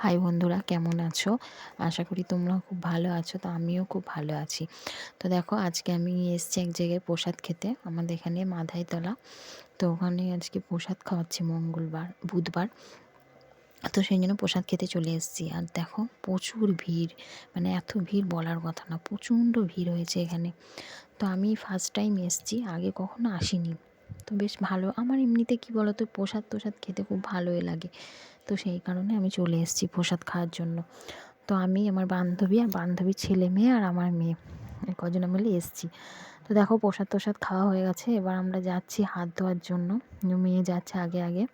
High বন্ধুরা, কেমন আছো? আশা করি তোমরা খুব ভালো আছো। তো আমিও খুব ভালো আছি। তো দেখো, আজকে আমি এসেছি এক জায়গায় প্রসাদ খেতে, আমাদের এখানে মাধাইতলা। তো ওখানে আজকে প্রসাদ খাওয়াচ্ছি বুধবার। তো সেই জন্য প্রসাদ খেতে চলে এসেছি। আর দেখো, প্রচুর ভিড়, মানে এত ভিড় বলার কথা না, প্রচণ্ড ভিড় হয়েছে এখানে। তো আমি ফার্স্ট টাইম এসেছি, আগে কখনো আসিনি। তো বেশ ভালো, আমার এমনিতে কী বলো তো, প্রসাদ খেতে খুব ভালোই লাগে। তো সেই কারণে আমি চলে এসেছি প্রসাদ খাওয়ার জন্য। তো আমি, আমার বান্ধবী আর বান্ধবীর ছেলে মেয়ে আর আমার মেয়ে, এই কজনে মিলে এসেছি। তো দেখো, প্রসাদ খাওয়া হয়ে গেছে, এবার আমরা যাচ্ছি হাত ধোয়ার জন্য। মেয়ে যাচ্ছে আগে আগে।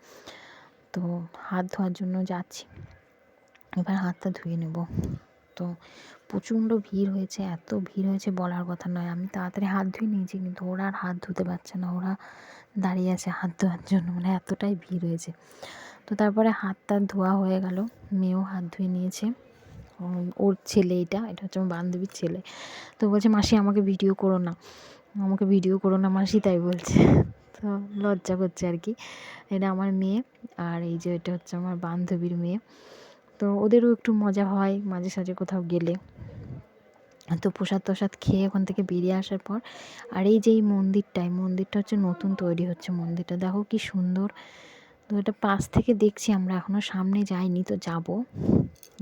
তো হাত ধোয়ার জন্য যাচ্ছি, এবার হাতটা ধুয়ে নেব। তো প্রচণ্ড ভিড় হয়েছে, এত ভিড় হয়েছে বলার কথা নয়। আমি তাড়াতাড়ি হাত ধুয়ে নিয়েছি, কিন্তু ওরা আর হাত ধুতে পারছে না, ওরা দাঁড়িয়ে আছে হাত ধোয়ার জন্য, মানে এতটাই ভিড় হয়েছে। তো তারপরে হাতটা ধোয়া হয়ে গেল, মেয়েও হাত ধুয়ে নিয়েছে। ওর ছেলে, এটা হচ্ছে আমার বান্ধবীর ছেলে। তো বলছে, মাসি আমাকে ভিডিও করো না, আমাকে ভিডিও করো না মাসি, তাই বলছে। তো লজ্জা করছে আর কি। এটা আমার মেয়ে, আর এই যে এটা হচ্ছে আমার বান্ধবীর মেয়ে। তো ওদেরও একটু মজা হয় মাঝে সাঝে কোথাও গেলে। তো প্রসাদ খেয়ে ওখান থেকে বেরিয়ে আসার পর, আর এই যে এই মন্দিরটা হচ্ছে নতুন তৈরি হচ্ছে। মন্দিরটা দেখো কি সুন্দর। তো এটা পাশ থেকে দেখছি আমরা, এখনও সামনে যাইনি, তো যাব।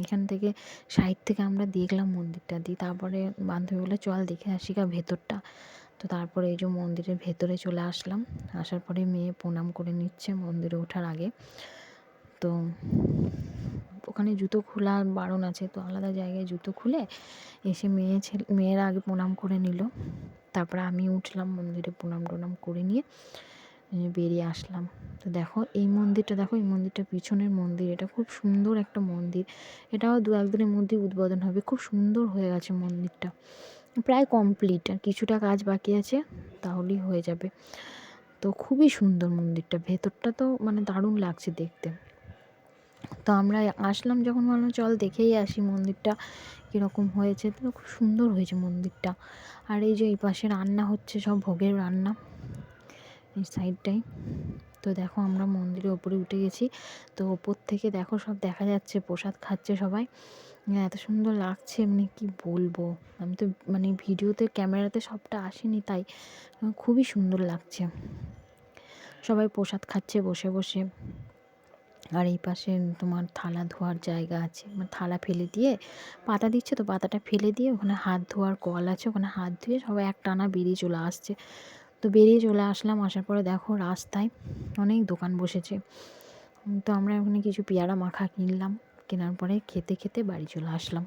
এখান থেকে সাইড থেকে আমরা দেখলাম মন্দিরটা, দিয়ে তারপরে বান্ধবী বলে, চল দেখে আসি গা ভেতরটা। তো তারপরে এই যে মন্দিরের ভেতরে চলে আসলাম। আসার পরে মেয়ে প্রণাম করে নিচ্ছে মন্দিরে ওঠার আগে। তো ওখানে জুতো খোলা বারণ আছে, তো আলাদা জায়গায় জুতো খুলে এসে মেয়েরা আগে প্রণাম করে নিল। তারপরে আমি উঠলাম মন্দিরে, প্রণাম টনাম করে নিয়ে বেরিয়ে আসলাম। তো দেখো এই মন্দিরটা পিছনের মন্দির, এটা খুব সুন্দর একটা মন্দির। এটাও দু একদিনের মধ্যেই উদ্বোধন হবে, খুব সুন্দর হয়ে গেছে মন্দিরটা, প্রায় কমপ্লিট, আর কিছুটা কাজ বাকি আছে, তাহলেই হয়ে যাবে। তো খুবই সুন্দর মন্দিরটা, ভেতরটা তো মানে দারুণ লাগছে দেখতে। তো আমরা আসলাম যখন, ভাবলাম চল দেখেই আসি মন্দিরটা কীরকম হয়েছে। তো খুব সুন্দর হয়েছে মন্দিরটা। আর এই যে এই পাশে রান্না হচ্ছে, সব ভোগের রান্না এই সাইডটাই। তো দেখো, আমরা মন্দিরের ওপরে উঠে গেছি। তো ওপর থেকে দেখো সব দেখা যাচ্ছে, প্রসাদ খাচ্ছে সবাই, এত সুন্দর লাগছে, এমনি কি বলবো। আমি তো মানে ভিডিওতে, ক্যামেরাতে সবটা আসেনি, তাই খুবই সুন্দর লাগছে। সবাই প্রসাদ খাচ্ছে বসে বসে। আর এই পাশে তোমার থালা ধোয়ার জায়গা আছে, মানে থালা ফেলে দিয়ে পাতা দিচ্ছে, তো পাতাটা ফেলে দিয়ে ওখানে হাত ধোয়ার কল আছে, ওখানে হাত ধুয়ে সবাই একটানা বেরিয়ে চলে আসছে। তো বেরিয়ে চলে আসলাম, আসার পরে দেখো রাস্তায় অনেক দোকান বসেছে। তো আমরা ওখানে কিছু পেয়ারা মাখা কিনলাম, কেনার পরে খেতে খেতে বাড়ি চলে আসলাম।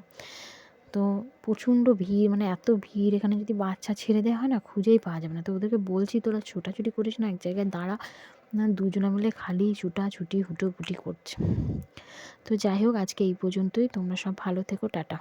তো প্রচণ্ড ভিড়, মানে এত ভিড়, এখানে যদি বাচ্চা ছেড়ে দেওয়া হয় না, খুঁজেই পাওয়া যাবে না। তো ওদেরকে বলছি, তোরা ছোটাছুটি করিস না, এক জায়গায় দাঁড়া। না, দুজনে মিলে খালি ছুটাছুটি হুটোপুটি করছে। তো যাই হোক, আজকে এই পর্যন্তই। তোমরা সব ভালো থেকো, টাটা।